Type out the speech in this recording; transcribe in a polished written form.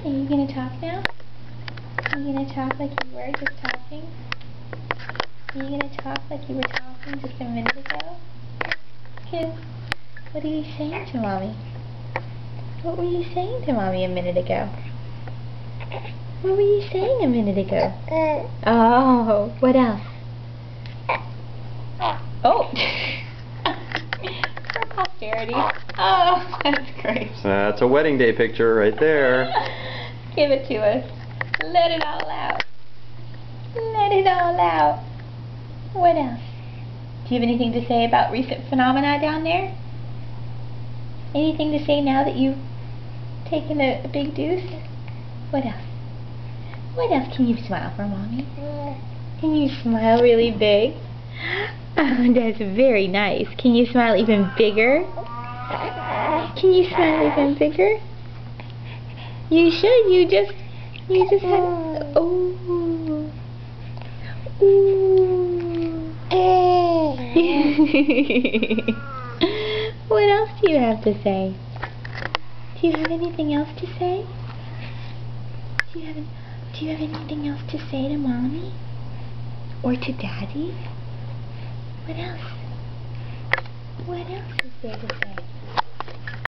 Are you going to talk now? Are you going to talk like you were just talking? Are you going to talk like you were talking just a minute ago? Good. What are you saying to Mommy? What were you saying to Mommy a minute ago? What were you saying a minute ago? Oh, what else? Oh! For posterity. Oh, that's great. That's a wedding day picture right there. Give it to us. Let it all out. Let it all out. What else? Do you have anything to say about recent phenomena down there? Anything to say now that you've taken a big deuce? What else? What else? Can you smile for Mommy? Can you smile really big? Oh, that's very nice. Can you smile even bigger? Can you smile even bigger? You should. You just had. Oh. Ooh. What else do you have to say? Do you have anything else to say? Do you have anything else to say to Mommy? Or to Daddy? What else? What else is there to say?